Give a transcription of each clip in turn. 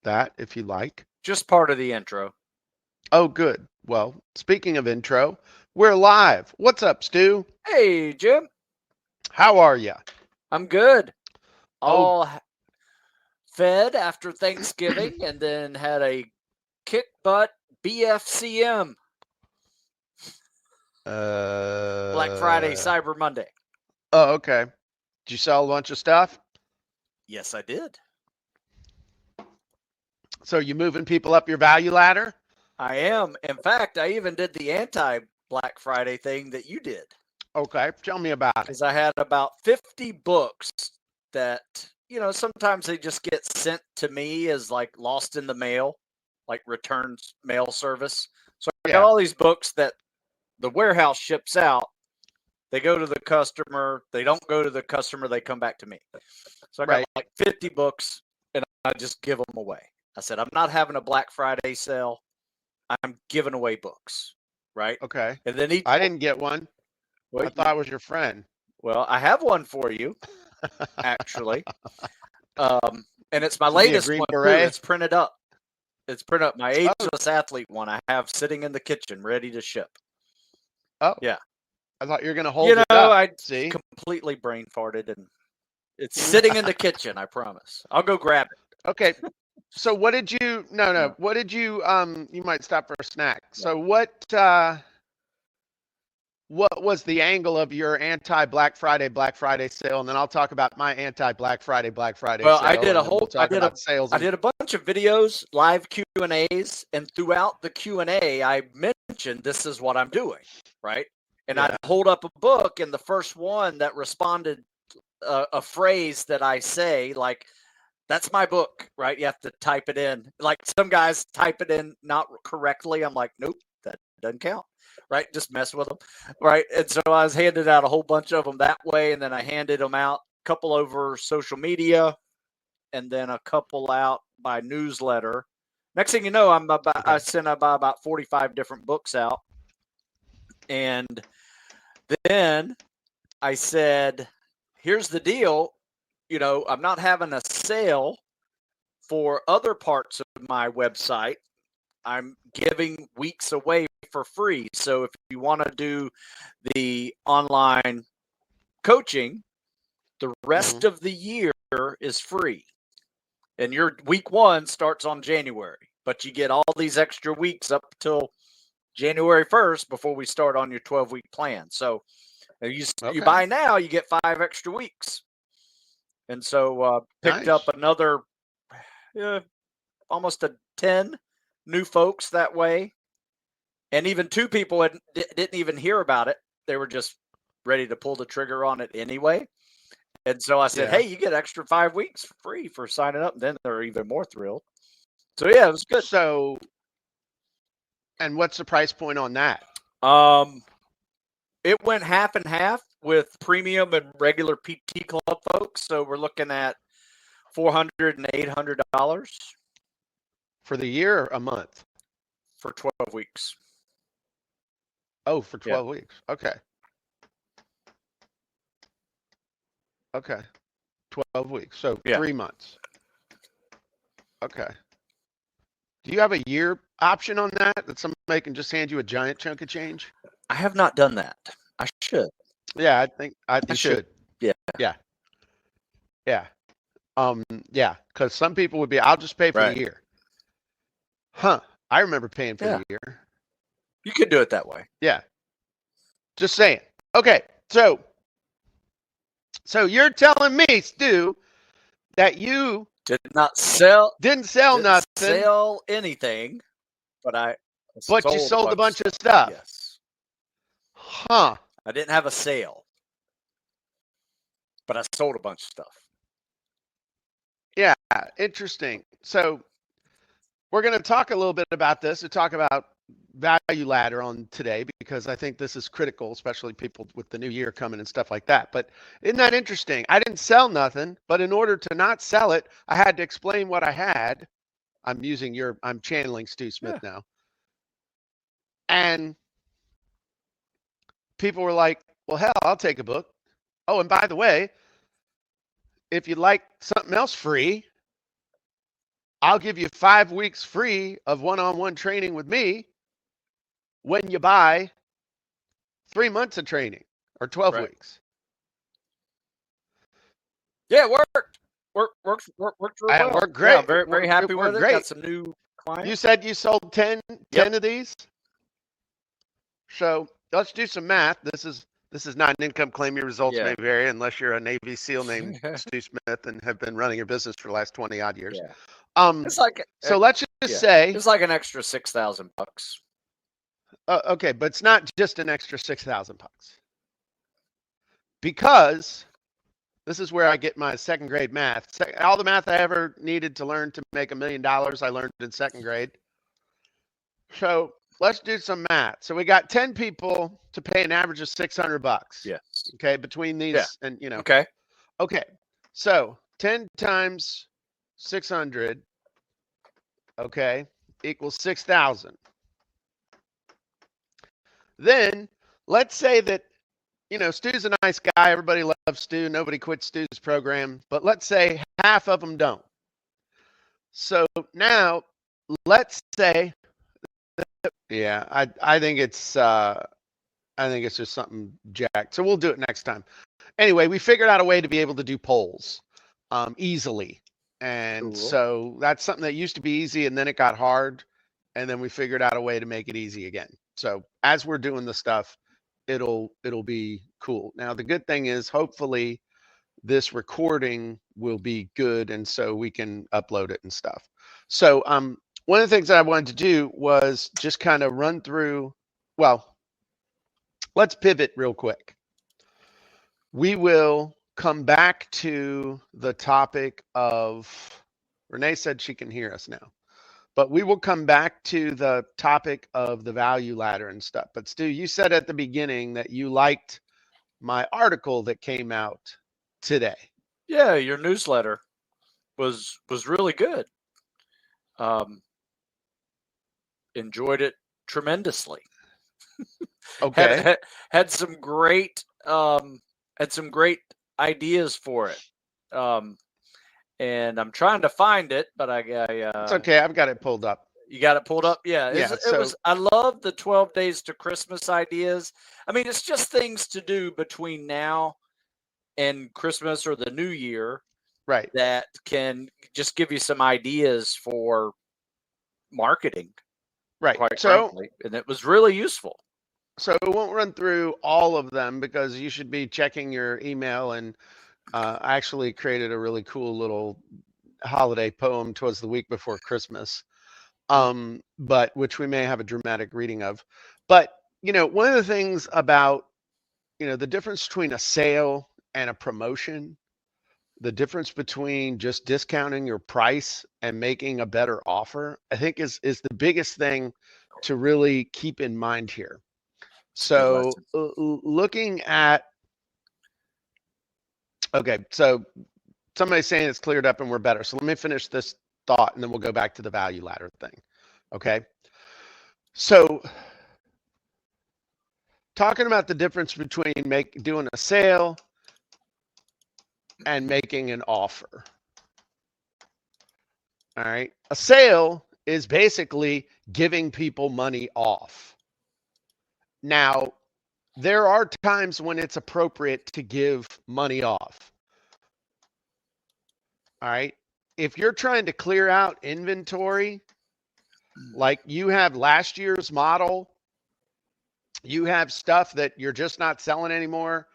that if you like. Just part of the intro. Oh, good. Well, speaking of intro, we're live. What's up, Stu? Hey, Jim. How are you? I'm good. Oh, All fed after Thanksgiving and then had a kick butt BFCM Black Friday, uh, Cyber Monday. oh, okay. Did you sell a bunch of stuff? Yes, I did. So you moving people up your value ladder? I am. In fact, I even did the anti Black Friday thing that you did Okay, tell me about it. because I had about 50 books that, sometimes they just get sent to me as like lost in the mail, like returns mail service. So I got Yeah, all these books that the warehouse ships out. They go to the customer. They don't go to the customer. They come back to me. So I got right. like 50 books and I just give them away. I said, I'm not having a Black Friday sale. I'm giving away books. Right. Okay. And then each, I didn't get one. well, I thought I was your friend. I have one for you, actually. And it's my Is he a latest Green one, too. Beret? It's printed up. It's printed up. My Oh, ageless athlete one I have sitting in the kitchen ready to ship. oh. Yeah. I thought you were going to hold it up. I See? completely brain farted and it's sitting in the kitchen, I promise. I'll go grab it. Okay. So what did you No, what did you might stop for a snack. no. So what was the angle of your anti Black Friday sale? And then I'll talk about my anti Black Friday Well, sale, and then we'll talk about sales I and did a bunch of videos, live Q&As, and throughout the Q&A I mentioned this is what I'm doing, right? And yeah. I'd hold up a book and the first one that responded a phrase that I say like that's my book, right? You have to type it in. Like some guys type it in not correctly. I'm like, nope, that doesn't count, right? Just mess with them, right? And so I was handing out a whole bunch of them that way, and then I handed them out a couple over social media, and then a couple out by newsletter. Next thing you know, I Okay. sent about 45 different books out, and then I said, here's the deal. I'm not having a sale for other parts of my website. I'm giving weeks away for free. So if you want to do the online coaching, the Hmm. rest of the year is free. And your week one starts on January, but you get all these extra weeks up till January 1st before we start on your 12-week plan. So you Okay. buy now, you get 5 extra weeks. And so picked up Nice. another uh, almost a 10 new folks that way. And even two people didn't even hear about it. They were just ready to pull the trigger on it anyway. And so I said, Yeah. hey, you get extra 5 weeks free for signing up. And then they're even more thrilled. So yeah, it was good. So, and what's the price point on that? Um, it went half and half with premium and regular PT Club folks. So we're looking at $400 and $800 For the year or a month? for 12 weeks. Oh, for Yeah. 12 weeks. Okay. Okay. 12 weeks. So Yeah. 3 months. Okay. Do you have a year option on that? That somebody can just hand you a giant chunk of change? I have not done that. I should. Yeah, I think I you should. should. Yeah. Yeah. Yeah. Um, yeah, because some people would be, I'll just pay for the Right. year. Huh. I remember paying for Yeah. the year. You could do it that way. Yeah. Just saying. Okay. So you're telling me, Stu, that you Did not sell didn't sell didn't nothing, sell anything, but I but you sold a sold a bunch of bunch of stuff. stuff. Yes. Huh. I didn't have a sale, but I sold a bunch of stuff. Yeah. Interesting. So we're going to talk a little bit about this, to talk about value ladder on today, because I think this is critical, especially people with the new year coming and stuff like that. But isn't that interesting? I didn't sell nothing, but in order to not sell it, I had to explain what I had. I'm channeling Stu Smith Yeah. now. And people were like, well, hell, I'll take a book. Oh, and by the way, if you'd like something else free, I'll give you 5 weeks free of one-on-one training with me when you buy 3 months of training or 12 Right. weeks. Yeah, it worked. Worked real well. Worked Yeah, I'm great. very happy It with worked it. Got great. some new You clients. said you sold 10 Yep. of these? So let's do some math. This is not an income claim. Your results Yeah. may vary unless you're a Navy SEAL named Stu Smith and have been running your business for the last 20 odd years. Yeah. It's like So let's just say it's like an extra $6,000. okay, but it's not just an extra $6,000 because this is where I get my second grade math. All the math I ever needed to learn to make $1 million, I learned in second grade. So let's do some math. So we got 10 people to pay an average of $600. Yes. Okay, between these and Okay. Okay. So 10 times 600, okay, equals 6,000. Then let's say that Stu's a nice guy. Everybody loves Stu. Nobody quits Stu's program. But let's say half of them don't. So now let's say, yeah, I think it's just something jacked. So we'll do it next time. Anyway, we figured out a way to be able to do polls easily. And Cool. so that's something that used to be easy and then it got hard. And then we figured out a way to make it easy again. So as we're doing the stuff, it'll be cool. Now, the good thing is hopefully this recording will be good and so we can upload it and stuff. So one of the things that I wanted to do was just kind of run through, well, let's pivot real quick. We will come back to the topic of, Renee said she can hear us now, but we will come back to the topic of the value ladder and stuff. But Stu, you said at the beginning that you liked my article that came out today. Yeah, your newsletter was really good. Enjoyed it tremendously. Okay. Had some great ideas for it. And I'm trying to find it, but It's okay. I've got it pulled up. You got it pulled up? Yeah. Yeah. It was, I love the 12 days to Christmas ideas. I mean, it's just things to do between now and Christmas or the new year. Right. That can just give you some ideas for marketing. Right. Quite frankly. And it was really useful. So we won't run through all of them because you should be checking your email. And I actually created a really cool little holiday poem towards the week before Christmas, but which we may have a dramatic reading of. But one of the things about the difference between a sale and a promotion, the difference between just discounting your price and making a better offer, I think is the biggest thing to really keep in mind here. So looking at, okay, so somebody's saying it's cleared up and we're better. So let me finish this thought and then we'll go back to the value ladder thing. Okay. So talking about the difference between doing a sale and making an offer. All right. A sale is basically giving people money off. Now, there are times when it's appropriate to give money off. All right. If you're trying to clear out inventory, like you have last year's model, you have stuff that you're just not selling anymore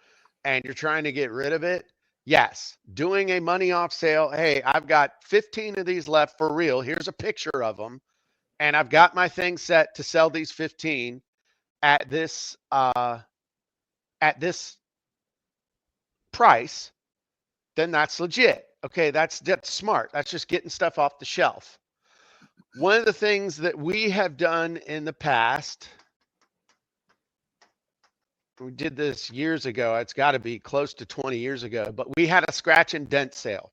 and you're trying to get rid of it. Yes, doing a money off sale. Hey, I've got 15 of these left for real. Here's a picture of them. And I've got my thing set to sell these 15 at this price. Then that's legit. Okay, that's smart. That's just getting stuff off the shelf. One of the things that we have done in the past, we did this years ago. It's got to be close to 20 years ago, but we had a scratch and dent sale.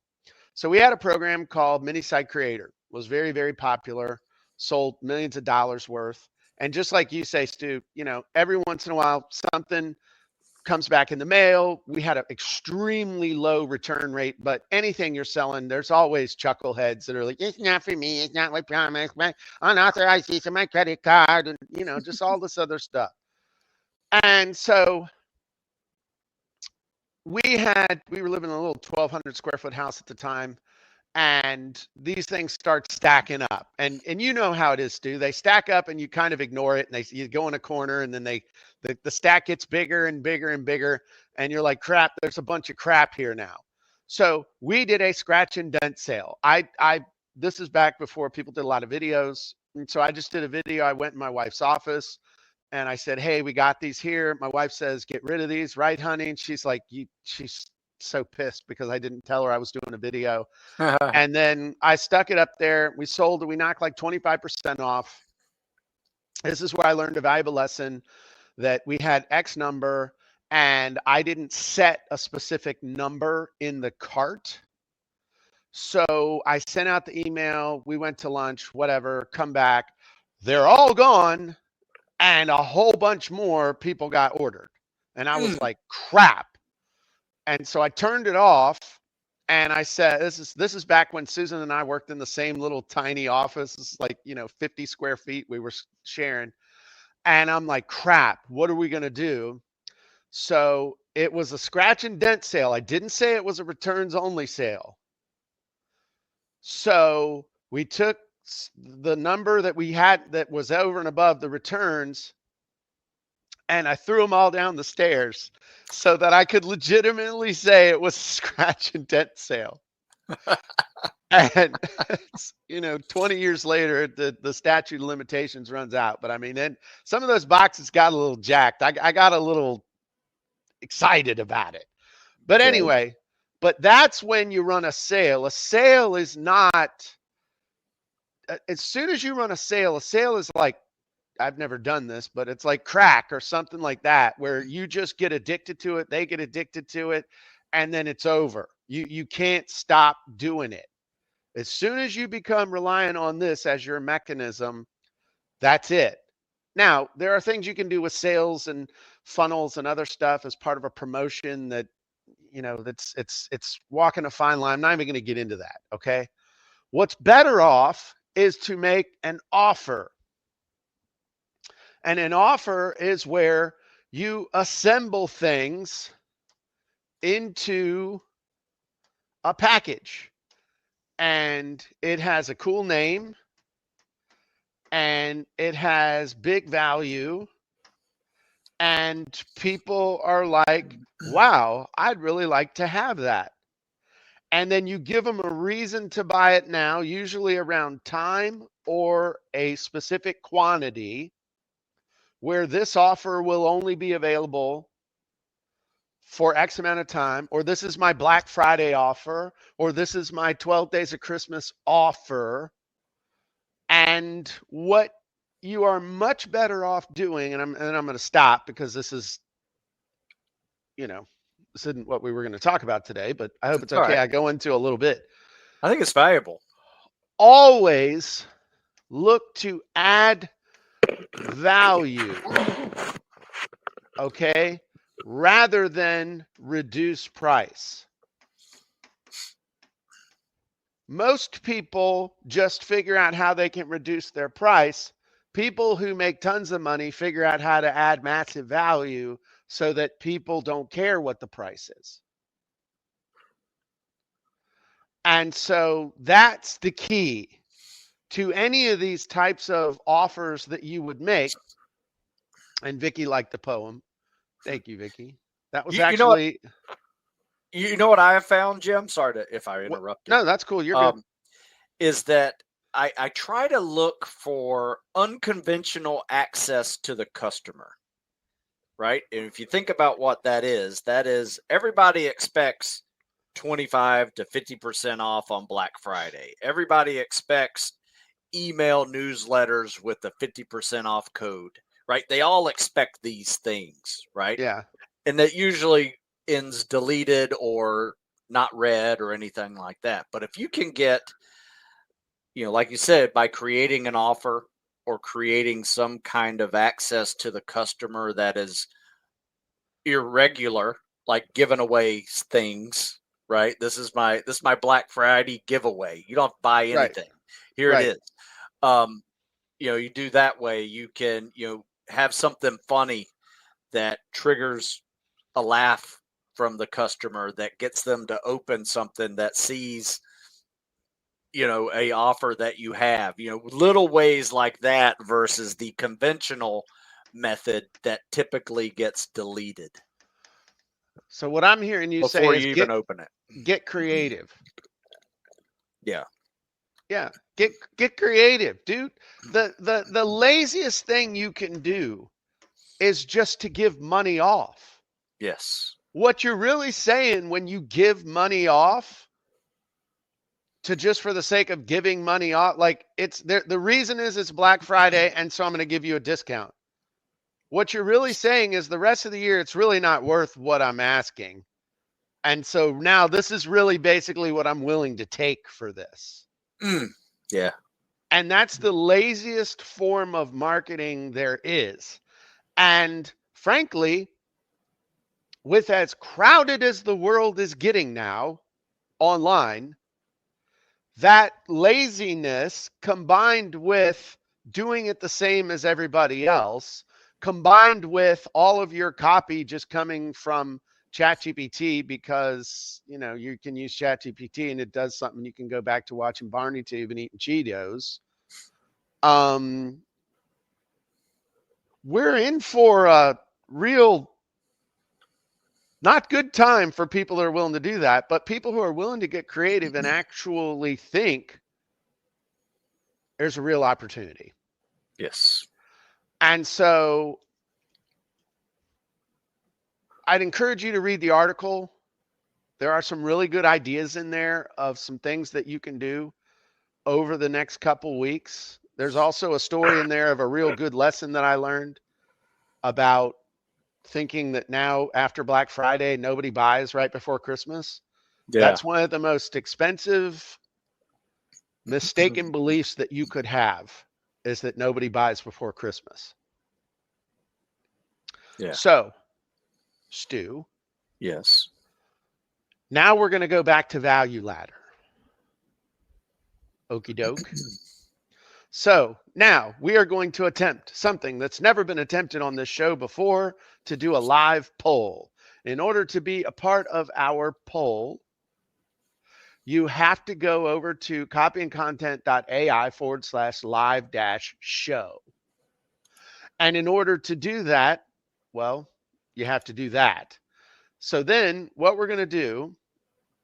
So we had a program called Mini Site Creator. It was very, very popular, sold millions of dollars worth. And just like you say, Stu, every once in a while, something comes back in the mail. We had an extremely low return rate, but anything you're selling, there's always chuckleheads that are like, it's not for me. It's not what promised. My unauthorized use of my credit card, and just all this other stuff. And so we were living in a little 1,200 square foot house at the time. And these things start stacking up, and you know how it is, Stu. They stack up, and you kind of ignore it, and you go in a corner, and then the stack gets bigger and bigger and bigger, and you're like, crap, there's a bunch of crap here now. So we did a scratch and dent sale. This is back before people did a lot of videos, and so I just did a video. I went in my wife's office, and I said, hey, we got these here. My wife says, get rid of these, right, honey? And she's like, she's so pissed because I didn't tell her I was doing a video. And then I stuck it up there. We sold it. We knocked like 25% off. This is where I learned a valuable lesson, that we had X number and I didn't set a specific number in the cart. So I sent out the email. We went to lunch, whatever, come back. They're all gone. And a whole bunch more people got ordered. And I was like, crap. And so I turned it off, and I said, this is back when Susan and I worked in the same little tiny office. It's like, 50 square feet we were sharing. And I'm like, crap, what are we going to do? So it was a scratch and dent sale. I didn't say it was a returns only sale. So we took the number that we had that was over and above the returns, and I threw them all down the stairs so that I could legitimately say it was a scratch and dent sale. And 20 years later, the statute of limitations runs out. But I mean, then some of those boxes got a little jacked. I got a little excited about it. But anyway, but that's when you run a sale. A sale is not, as soon as you run a sale is like, I've never done this, but it's like crack or something like that, where you just get addicted to it. They get addicted to it, and then it's over. You can't stop doing it. As soon as you become reliant on this as your mechanism, that's it. Now, there are things you can do with sales and funnels and other stuff as part of a promotion that, it's walking a fine line. I'm not even going to get into that. Okay. What's better off is to make an offer. And an offer is where you assemble things into a package, and it has a cool name, and it has big value, and people are like, wow, I'd really like to have that. And then you give them a reason to buy it now, usually around time or a specific quantity, where this offer will only be available for X amount of time, or this is my Black Friday offer, or this is my 12 days of Christmas offer. And what you are much better off doing, and I'm going to stop because this is, this isn't what we were going to talk about today, but I hope it's okay. Right. I go into a little bit. I think it's valuable. Always look to add value, okay, rather than reduce price. Most people just figure out how they can reduce their price. People who make tons of money figure out how to add massive value so that people don't care what the price is. And so that's the key to any of these types of offers that you would make. And Vicky liked the poem. Thank you, Vicky. That was actually... You know what I have found, Jim? Sorry if I interrupted. No, that's cool. You're good. Is that I try to look for unconventional access to the customer, right? And if you think about what that is everybody expects 25 to 50% off on Black Friday. Everybody expects email newsletters with the 50% off code, right? They all expect these things, right? Yeah. And that usually ends deleted or not read or anything like that. But if you can get, like you said, by creating an offer or creating some kind of access to the customer that is irregular, like giving away things, right? This is my Black Friday giveaway. You don't have to buy Right. anything. Here it Right. is. You do that way, you can, have something funny that triggers a laugh from the customer, that gets them to open something, that sees, a offer that you have, little ways like that versus the conventional method that typically gets deleted So what I'm hearing you say before is you even open it. get creative. Yeah. Yeah. Get creative, dude. The laziest thing you can do is just to give money off. Yes. What you're really saying when you give money off to just for the sake of giving money off, like it's there, the reason is it's Black Friday, and so I'm going to give you a discount. What you're really saying is the rest of the year, it's really not worth what I'm asking. And so now this is really basically what I'm willing to take for this. Yeah. And that's the laziest form of marketing there is. And frankly, with as crowded as the world is getting now online, that laziness combined with doing it the same as everybody else, combined with all of your copy just coming from ChatGPT, because you can use ChatGPT and it does something. You can go back to watching Barney Tube and eating Cheetos. We're in for a real not good time for people that are willing to do that, but people who are willing to get creative and actually think there's a real opportunity. Yes. And so I'd encourage you to read the article. There are some really good ideas in there of some things that you can do over the next couple weeks. There's also a story in there of a real good lesson that I learned about thinking that now after Black Friday, nobody buys right before Christmas. Yeah. That's one of the most expensive mistaken beliefs that you could have, is that nobody buys before Christmas. Yeah. So, Stu. Yes. Now we're going to go back to value ladder. Okie doke. So now we are going to attempt something that's never been attempted on this show before, to do a live poll. In order to be a part of our poll, you have to go over to copyandcontent.ai/live-show. And in order to do that, well, you have to do that. So then what we're going to do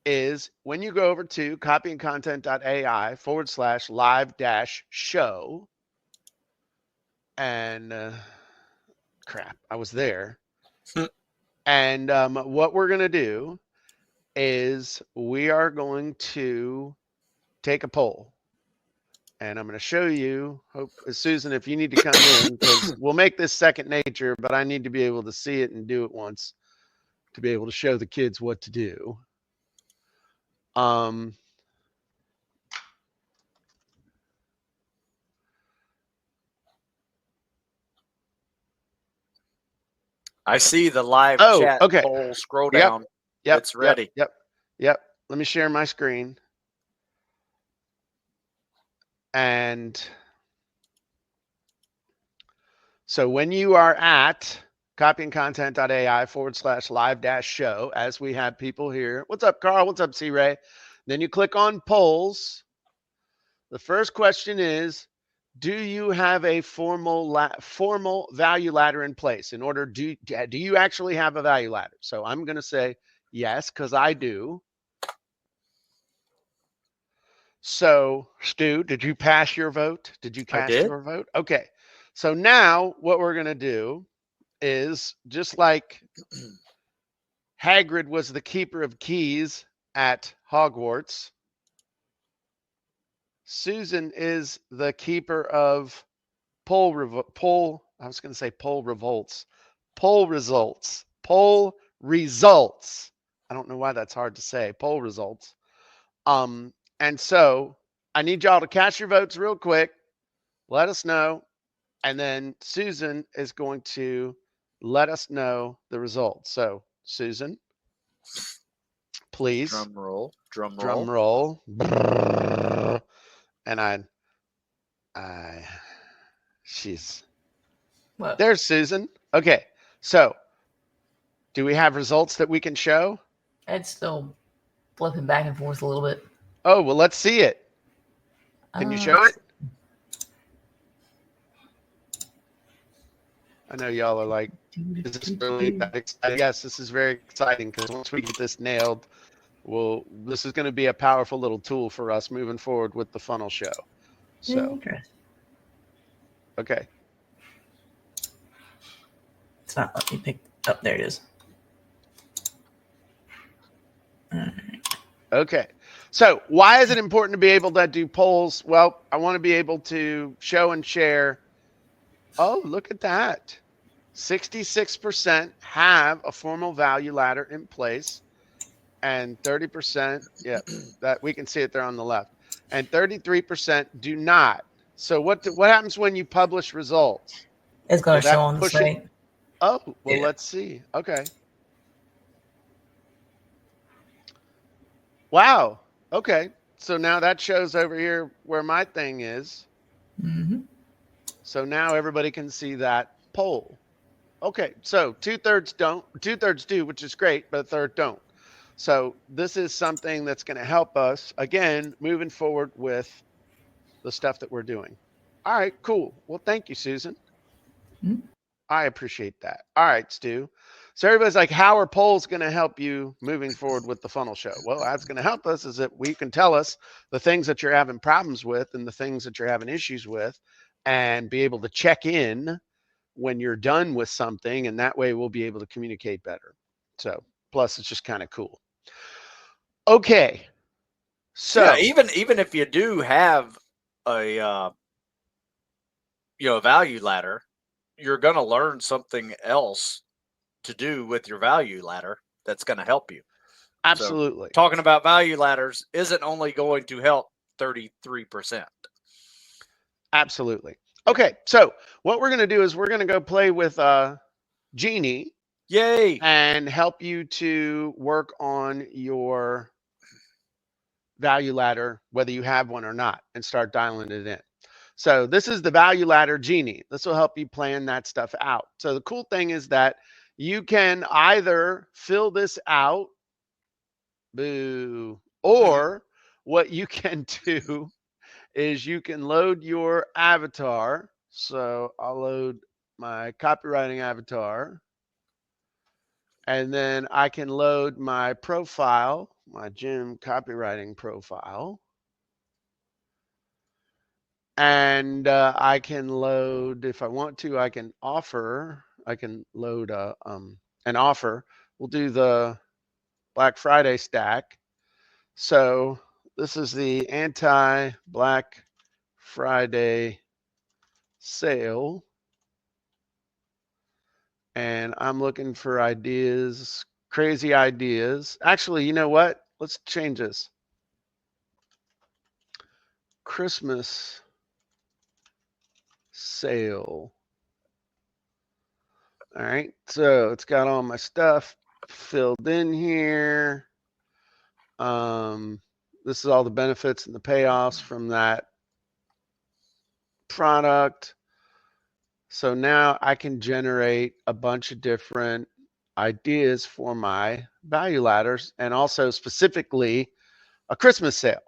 is when you go over to copyandcontent.ai/live-show, and crap, I was there. And what we're going to do is we are going to take a poll. And I'm going to show you, Susan, if you need to come in, because we'll make this second nature, but I need to be able to see it and do it once to be able to show the kids what to do. I see the live chat poll. Scroll down. Yep. It's ready. Yep. Let me share my screen. And so when you are at copyandcontent.ai/live-show, as we have people here. What's up, Carl? What's up, C-Ray? Then you click on polls. The first question is, do you have a formal value ladder in place? In order, do you actually have a value ladder? So I'm going to say yes, because I do. So, Stu, did you pass your vote? Did you cast your vote? Okay. So now what we're going to do is, just like Hagrid was the keeper of keys at Hogwarts, Susan is the keeper of poll results. I don't know why that's hard to say. Poll results. And so I need y'all to cast your votes real quick. Let us know. And then Susan is going to let us know the results. So, Susan, please, Drum roll. Drum drum roll. roll. And I, she's What? there's Susan. Okay, so do we have results that we can show? It's still flipping back and forth a little bit. Oh, well, let's see it. Can you show it? I know y'all are like, is this really that exciting? Yes, this is very exciting because once we get this nailed, this is going to be a powerful little tool for us moving forward with the funnel show. So, Interesting. okay. It's not letting me pick. Oh, there it is. Okay. So why is it important to be able to do polls? Well, I want to be able to show and share. Oh, look at that. 66% have a formal value ladder in place, and 30%, yeah, that we can see it there on the left, and 33% do not. So what happens when you publish results? It's going Will to that show on the push site. it? Oh, well, Yeah. let's see. Okay. Wow. Okay. So now that shows over here where my thing is. Mm-hmm. So now everybody can see that poll. Okay. So 2/3 don't, 2/3 do, which is great, but a third don't. So this is something that's going to help us, again, moving forward with the stuff that we're doing. All right, cool. Well, thank you, Susan. Mhm. I appreciate that. All right, Stu. So everybody's like, how are polls going to help you moving forward with the funnel show? Well, that's going to help us is that we can tell us the things that you're having problems with and the things that you're having issues with, and be able to check in when you're done with something. And that way we'll be able to communicate better. So plus it's just kind of cool. Okay. So yeah, even if you do have a a value ladder, you're going to learn something else to do with your value ladder that's going to help you. absolutely. So, talking about value ladders isn't only going to help 33%. Absolutely. Okay. So what we're going to do is we're going to go play with Genie. Yay. And help you to work on your value ladder, whether you have one or not, and start dialing it in. So this is the value ladder Genie. This will help you plan that stuff out. So the cool thing is that you can either fill this out, boo, or what you can do is you can load your avatar. So I'll load my copywriting avatar. And then I can load my profile, my Jim copywriting profile. And I can load, if I want to, I can load an offer. We'll do the Black Friday stack. So this is the anti-Black Friday sale. And I'm looking for ideas, crazy ideas. Actually, you know what? Let's change this. Christmas sale. All right, so it's got all my stuff filled in here. This is all the benefits and the payoffs from that product. So now I can generate a bunch of different ideas for my value ladders, and also specifically a Christmas sale.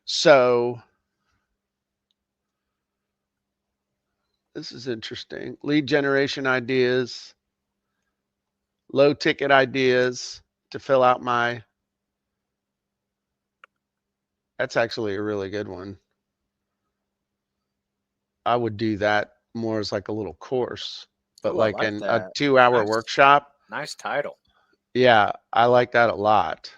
So this is interesting. Lead generation ideas, low ticket ideas to fill out my, that's actually a really good one. I would do that more as like a little course, but Ooh, like I like in a that. 2-hour Nice. workshop. Nice title. Yeah, I like that a lot.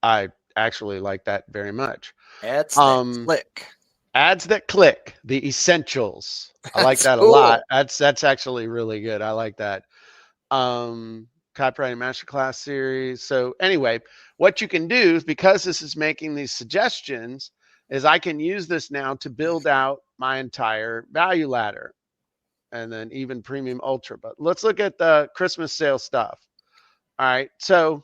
I actually like that very much. Ads that click. Ads that click, the essentials. I like that cool. a lot. That's actually really good. I like that. Copywriting Masterclass series. So anyway, what you can do is, because this is making these suggestions, is I can use this now to build out my entire value ladder. and then even premium ultra. But let's look at the Christmas sale stuff. All right. So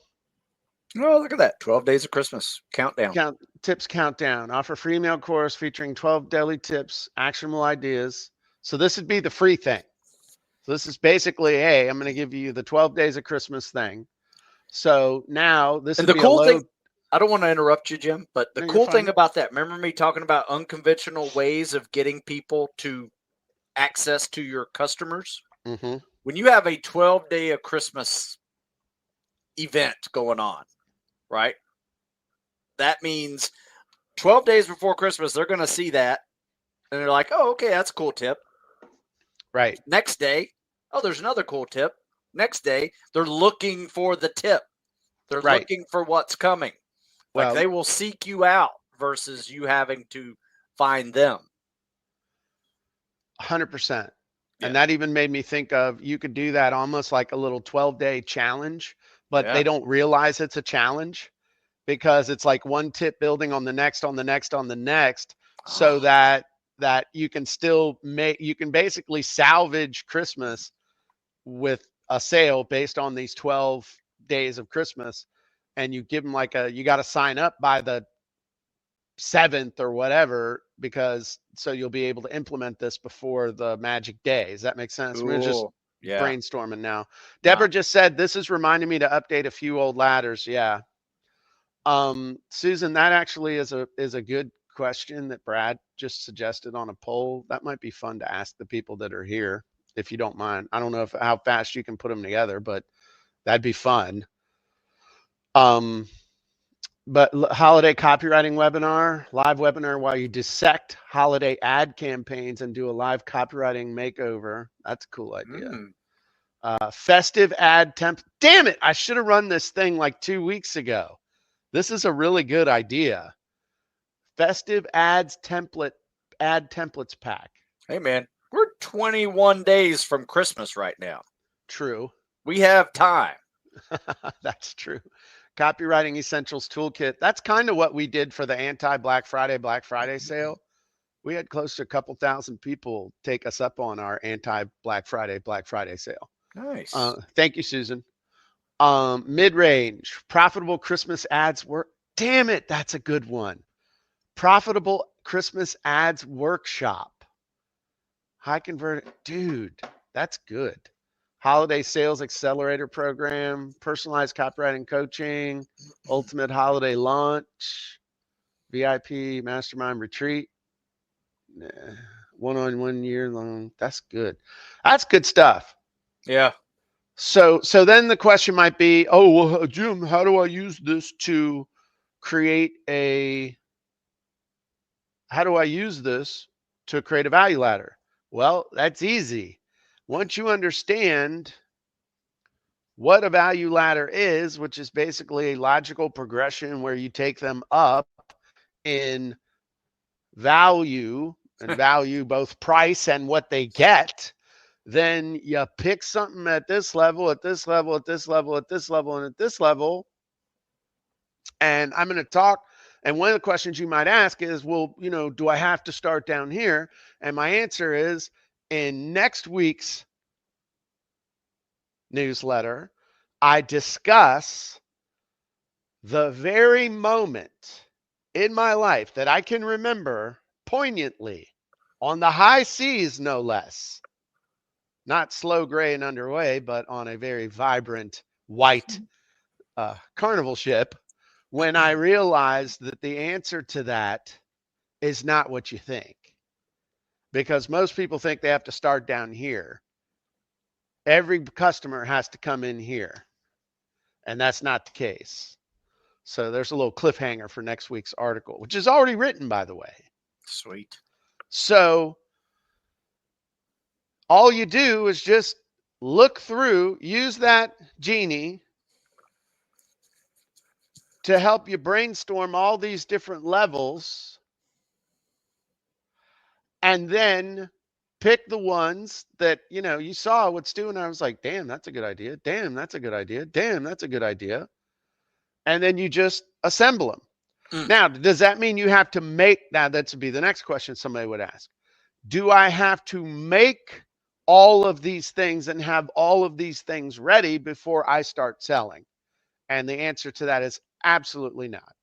Oh, look at that. 12 days of Christmas countdown. Tips countdown. Offer free email course featuring 12 daily tips, actionable ideas. So this would be the free thing. So this is basically, hey, I'm going to give you the 12 days of Christmas thing. So now this And would the be cool a thing, load. I don't want to interrupt you, Jim, but the No, you're cool thing fine. about that, remember me talking about unconventional ways of getting people to access to your customers? Mm-hmm. When you have a 12-day of Christmas event going on, right? That means 12 days before Christmas, they're going to see that. And they're like, oh, okay, that's a cool tip. Right. Next day, oh, there's another cool tip. Next day, they're looking for the tip. They're Right. looking for what's coming. Like Well, they will seek you out versus you having to find them. 100%. Yeah. And that even made me think of, you could do that almost like a little 12-day challenge, but Yeah. they don't realize it's a challenge because it's like one tip building on the next, on the next, on the next, so that you can still you can basically salvage Christmas with a sale based on these 12 days of Christmas. And you give them like you got to sign up by the 7th or whatever, because so you'll be able to implement this before the magic day. Does that make sense? We're just Ooh, yeah. brainstorming now. Deborah just said, this is reminding me to update a few old ladders. Yeah. Susan, that actually is a good question that Brad just suggested on a poll. That might be fun to ask the people that are here, if you don't mind. I don't know how fast you can put them together, but that'd be fun. But holiday copywriting webinar, live webinar while you dissect holiday ad campaigns and do a live copywriting makeover. That's a cool idea. Festive ad temp. Damn it. I should have run this thing like 2 weeks ago. This is a really good idea. Festive ad templates pack. Hey, man, we're 21 days from Christmas right now. True. We have time. That's true. Copywriting Essentials Toolkit. That's kind of what we did for the anti-Black Friday sale. We had close to a couple thousand people take us up on our anti-Black Friday sale. Nice. Thank you, Susan. Mid-range, profitable Christmas ads work. Damn it, that's a good one. Profitable Christmas ads workshop. High converted. Dude, that's good. Holiday Sales Accelerator Program, personalized copywriting coaching, ultimate holiday launch, VIP mastermind retreat, one-on-one year long. That's good. That's good stuff. Yeah. So then the question might be, oh, well, Jim, how do I use this to create a value ladder? Well, that's easy. Once you understand what a value ladder is, which is basically a logical progression where you take them up in value, and value both price and what they get, then you pick something at this level, at this level, at this level, at this level, and at this level. And I'm going to talk. And one of the questions you might ask is, well, do I have to start down here? And my answer is, in next week's newsletter, I discuss the very moment in my life that I can remember poignantly, on the high seas, no less. Not slow, gray, and underway, but on a very vibrant white carnival ship, when I realized that the answer to that is not what you think. Because most people think they have to start down here. Every customer has to come in here. And that's not the case. So there's a little cliffhanger for next week's article, which is already written, by the way. Sweet. So all you do is just look through, use that Genie to help you brainstorm all these different levels, and then pick the ones that, you saw what Stu and I was like, damn, that's a good idea. Damn, that's a good idea. Damn, that's a good idea. And then you just assemble them. Now, does that mean you have to make, now that would be the next question somebody would ask. Do I have to make all of these things and have all of these things ready before I start selling? And the answer to that is absolutely not.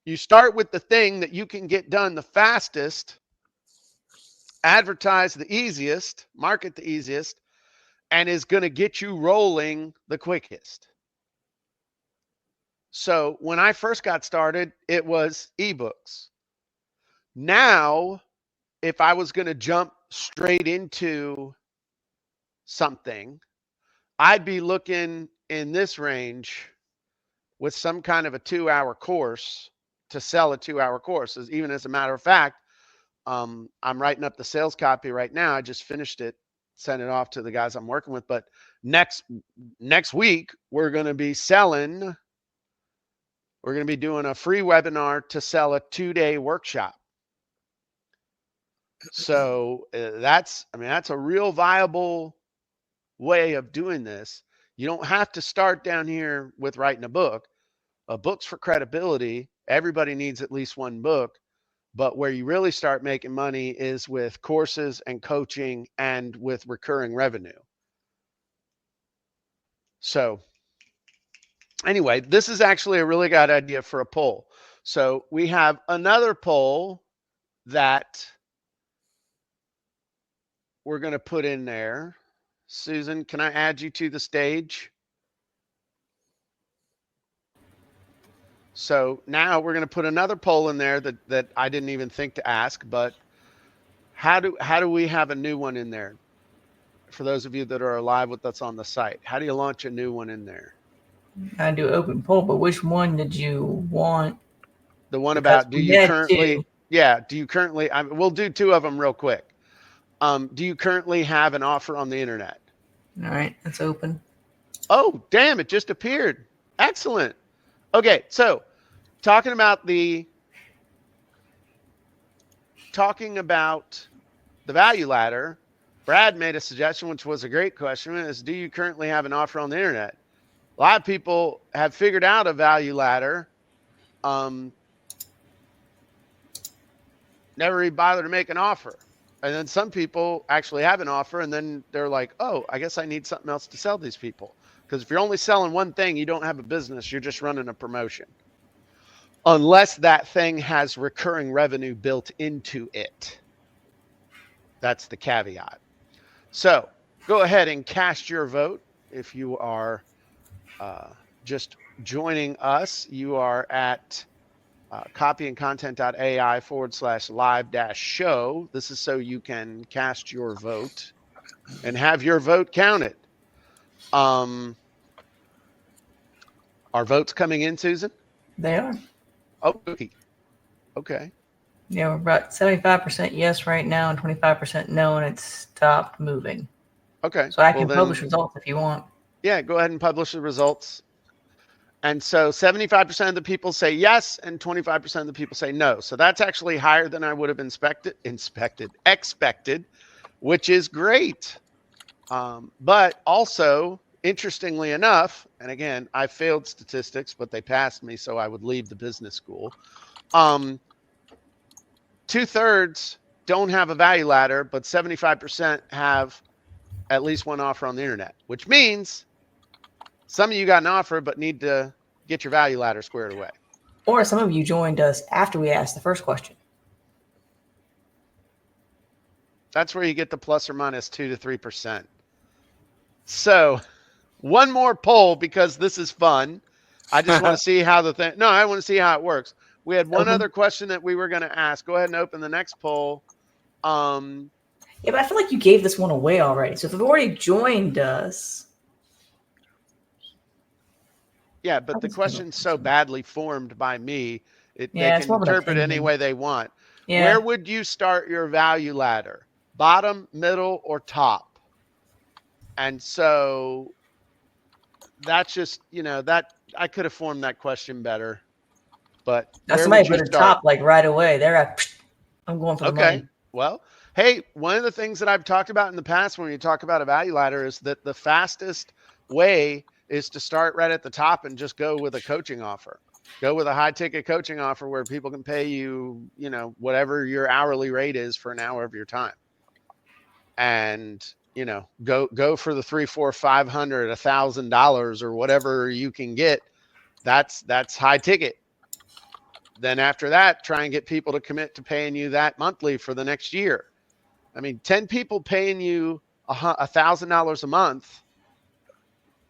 You start with the thing that you can get done the fastest, advertise the easiest, market the easiest, and is going to get you rolling the quickest. So when I first got started, it was ebooks. Now, if I was going to jump straight into something, I'd be looking in this range with some kind of a 2-hour course to sell a 2-hour course. Even as a matter of fact, I'm writing up the sales copy right now. I just finished it, sent it off to the guys I'm working with. But next week, we're going to be doing a free webinar to sell a 2-day workshop. So that's a real viable way of doing this. You don't have to start down here with writing a book. A book's for credibility. Everybody needs at least one book. But where you really start making money is with courses and coaching and with recurring revenue. So anyway, this is actually a really good idea for a poll. So we have another poll that we're going to put in there. Susan, can I add you to the stage? So now we're going to put another poll in there that I didn't even think to ask, but how do we have a new one in there? For those of you that are live with us on the site, how do you launch a new one in there? I do open poll, but which one did you want? The one Because about, do we you had currently, two. yeah, do you currently, we'll do 2 of them real quick. Do you currently have an offer on the internet? All right, it's open. Oh, damn, it just appeared. Excellent. Okay, so talking about the value ladder, Brad made a suggestion, which was a great question, is do you currently have an offer on the internet? A lot of people have figured out a value ladder, never even bother to make an offer. And then some people actually have an offer and then they're like, oh, I guess I need something else to sell these people. Because if you're only selling one thing, you don't have a business, you're just running a promotion. Unless that thing has recurring revenue built into it. That's the caveat. So go ahead and cast your vote. If you are just joining us, you are at copyandcontent.ai/live-show. This is so you can cast your vote and have your vote counted. Are votes coming in, Susan? They are. Okay. Okay. Yeah, we're about 75% yes right now and 25% no, and it's stopped moving. Okay. So I can publish results if you want. Yeah, go ahead and publish the results. And so 75% of the people say yes, and 25% of the people say no. So that's actually higher than I would have expected, which is great. But also, interestingly enough, and again, I failed statistics, but they passed me, so I would leave the business school. 2/3 don't have a value ladder, but 75% have at least one offer on the internet, which means some of you got an offer, but need to get your value ladder squared away. Or some of you joined us after we asked the first question. That's where you get the plus or minus 2 to 3%. So one more poll because this is fun. I just want to see how I want to see how it works. We had one other question that we were going to ask. Go ahead and open the next poll. Yeah, but I feel like you gave this one away already. So if you've already joined us. Yeah, but the question's so badly formed by me, they can interpret any way they want. Yeah. Where would you start your value ladder? Bottom, middle, or top? And so that's just, that I could have formed that question better. But now somebody put a top like right away. I'm going for the money. Well, hey, one of the things that I've talked about in the past when you talk about a value ladder is that the fastest way is to start right at the top and just go with a coaching offer. Go with a high ticket coaching offer where people can pay you, whatever your hourly rate is for an hour of your time. and go for the 300, 400, 500, $1,000 or whatever you can get. That's high ticket. Then after that, try and get people to commit to paying you that monthly for the next year. I mean, 10 people paying you $1,000 a month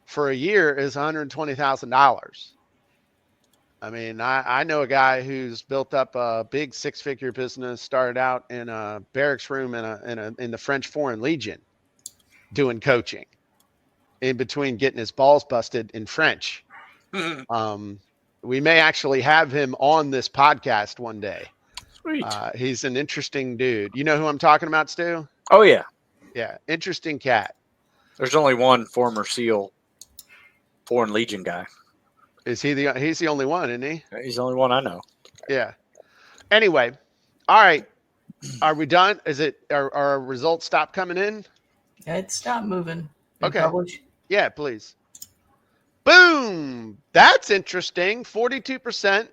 for a year is $120,000. I mean, I know a guy who's built up a big 6-figure business, started out in a barracks room in the French Foreign Legion doing coaching in between getting his balls busted in French. We may actually have him on this podcast one day. Sweet. He's an interesting dude. You know who I'm talking about, Stu? Oh, yeah. Yeah. Interesting cat. There's only one former SEAL Foreign Legion guy. He's the only one, isn't he? He's the only one I know. Yeah. Anyway. All right. Are we done? Are our results stop coming in? Yeah, it stopped moving. Okay. Publish. Yeah, please. Boom. That's interesting. 42%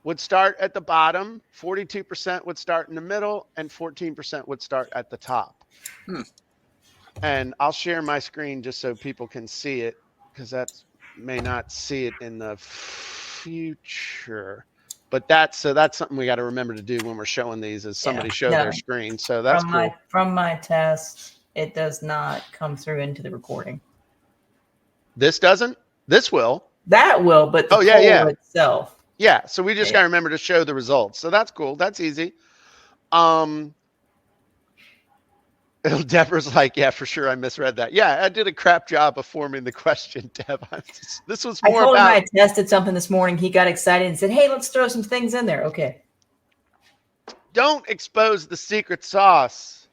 would start at the bottom, 42% would start in the middle, and 14% would start at the top. And I'll share my screen just so people can see it, because that may not see it in the future. But that's something we got to remember to do when we're showing these, is somebody show their screen. So that's cool. From my test, it does not come through into the recording. This doesn't? This will. That will, but the poll itself. Yeah, so we just got to remember to show the results. So that's cool. That's easy. Deborah's like, yeah, for sure, I misread that. Yeah, I did a crap job of forming the question, Deb. This was more about... I told him I tested something this morning. He got excited and said, hey, let's throw some things in there. Okay. Don't expose the secret sauce.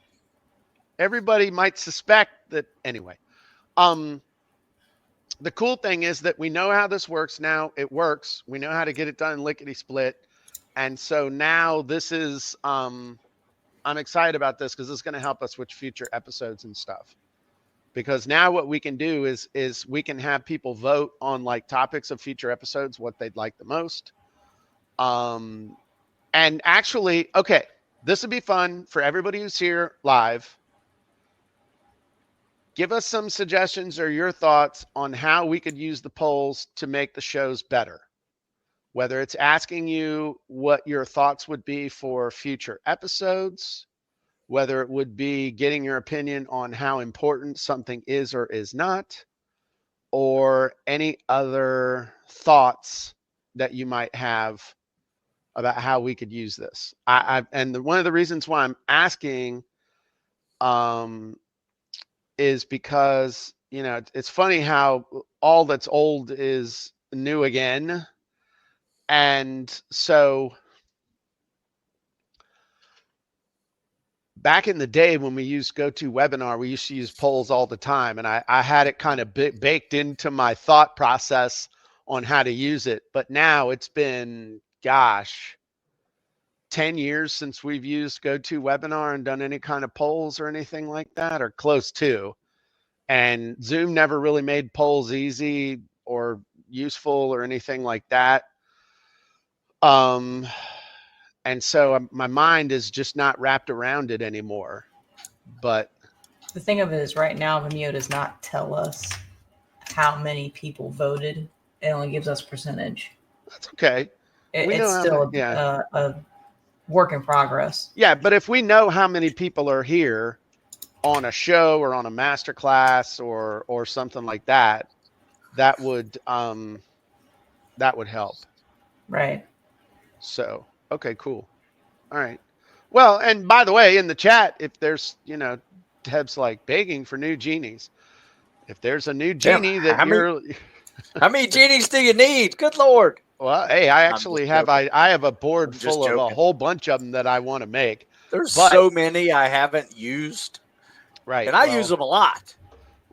Everybody might suspect that. Anyway, the cool thing is that we know how this works now. It works. We know how to get it done lickety split. And so now this is, I'm excited about this because it's going to help us with future episodes and stuff. Because now what we can do is we can have people vote on like topics of future episodes, what they'd like the most. And actually, okay, this would be fun for everybody who's here live. Give us some suggestions or your thoughts on how we could use the polls to make the shows better. Whether it's asking you what your thoughts would be for future episodes, whether it would be getting your opinion on how important something is or is not, or any other thoughts that you might have about how we could use this. One of the reasons why I'm asking is because, it's funny how all that's old is new again. And so back in the day when we used GoToWebinar, we used to use polls all the time. And I had it kind of baked into my thought process on how to use it. But now it's been, 10 years since we've used GoToWebinar and done any kind of polls or anything like that, or close to. And Zoom never really made polls easy or useful or anything like that. And so my mind is just not wrapped around it anymore. But the thing of it is, right now, Vimeo does not tell us how many people voted. It only gives us percentage. That's okay. It's still a work in progress. Yeah, but if we know how many people are here on a show or on a master class or something like that, that would help. Right. So, okay, cool. All right. Well, and by the way, in the chat, if there's, Deb's like begging for new genies. If there's a new genie how many genies do you need? Good Lord. Well, hey, I actually have a board full of a whole bunch of them that I want to make. There's so many I haven't used. Right. And I use them a lot.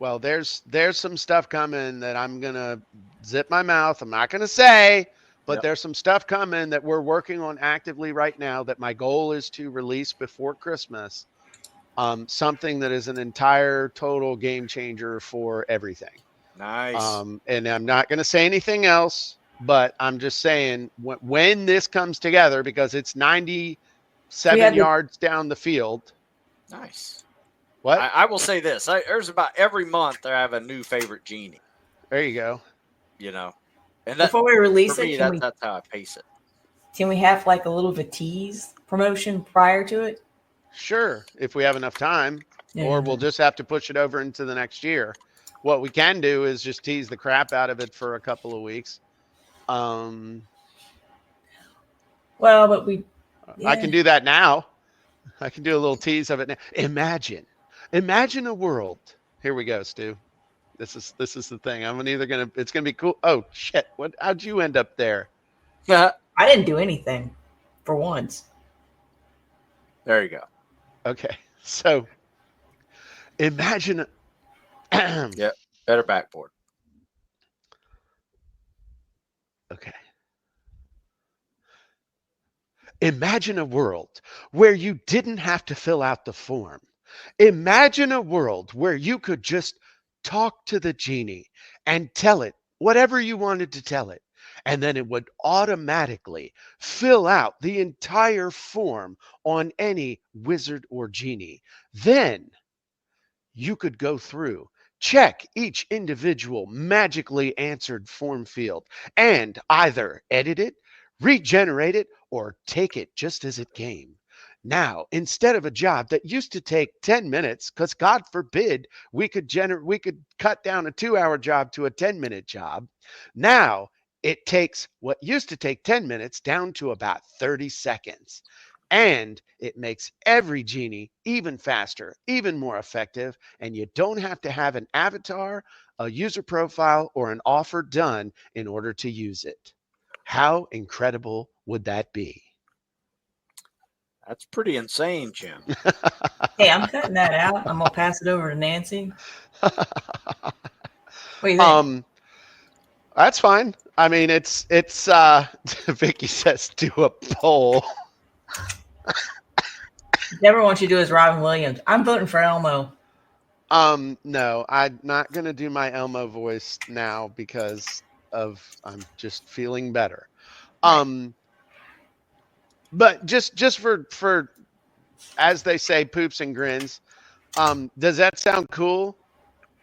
Well, there's some stuff coming that I'm going to zip my mouth. I'm not going to say, but there's some stuff coming that we're working on actively right now that my goal is to release before Christmas. Something that is an entire total game changer for everything. Nice. And I'm not going to say anything else, but I'm just saying when this comes together, because it's 97 yards down the field. Nice. What? I will say this. There's about every month I have a new favorite genie, There you go. you know. And that, Before we release for me, it, can that's how I pace it. we have like a little of a tease promotion prior to it? Sure, if we have enough time, or we'll Yeah. just have to push it over into the next year. What we can do is just tease the crap out of it for a couple of weeks. Well, but I can do that now. I can do a little tease of it now. Imagine a world. Here we go, Stu. This is the thing. It's gonna be cool. Oh shit! How'd you end up there? I didn't do anything for once. There you go. Okay, so imagine. Yeah, better backboard. Okay. Imagine a world where you didn't have to fill out the form. Imagine a world where you could just talk to the genie and tell it whatever you wanted to tell it. And then it would automatically fill out the entire form on any wizard or genie. Then you could go through, check each individual magically answered form field, and either edit it, regenerate it, or take it just as it came. Now, instead of a job that used to take 10 minutes, because God forbid we could cut down a 2-hour job to a 10-minute job. Now it takes what used to take 10 minutes down to about 30 seconds. And it makes every genie even faster, even more effective, and you don't have to have an avatar, a user profile, or an offer done in order to use it. How incredible would that be? That's pretty insane, Jim. Hey, I'm cutting that out. I'm gonna pass it over to Nancy. What do you think? That's fine. I mean, it's Vicky says do a poll. Never want you to do is Robin Williams. I'm voting for Elmo. No, I'm not gonna do my Elmo voice now because I'm just feeling better. But just for as they say, poops and grins. Does that sound cool?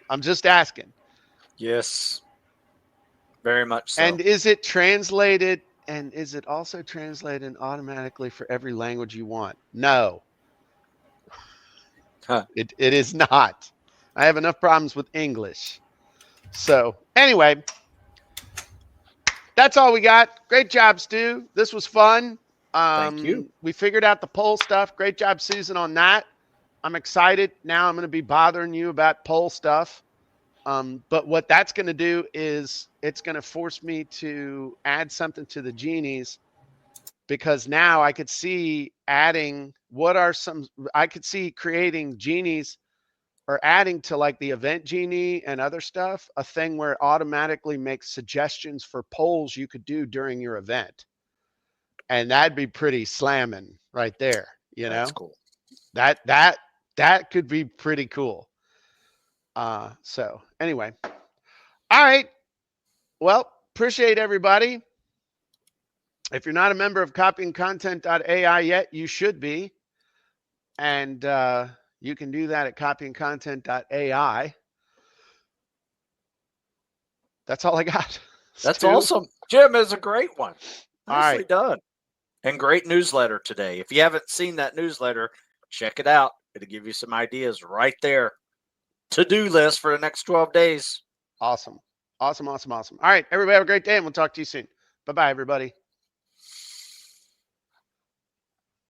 I'm just asking. Yes, very much so. And is it translated? And is it also translated automatically for every language you want? No. Huh. It is not. I have enough problems with English. So anyway, that's all we got. Great job, Stu. This was fun. Thank you. We figured out the poll stuff. Great job, Susan, on that. I'm excited. Now I'm going to be bothering you about poll stuff. But what that's going to do is it's going to force me to add something to the genies, because now I could see I could see creating genies or adding to like the event genie and other stuff, a thing where it automatically makes suggestions for polls you could do during your event. And that'd be pretty slamming right there. You know, That's cool. That could be pretty cool. So anyway, all right. Well, appreciate everybody. If you're not a member of copyingcontent.ai yet, you should be. And you can do that at copyingcontent.ai. That's all I got. That's Stu? awesome. Jim is a great one. All Nicely right. done. And great newsletter today. If you haven't seen that newsletter, check it out. It'll give you some ideas right there. To-do list for the next 12 days. Awesome. All right, everybody have a great day, and we'll talk to you soon. Bye-bye, everybody.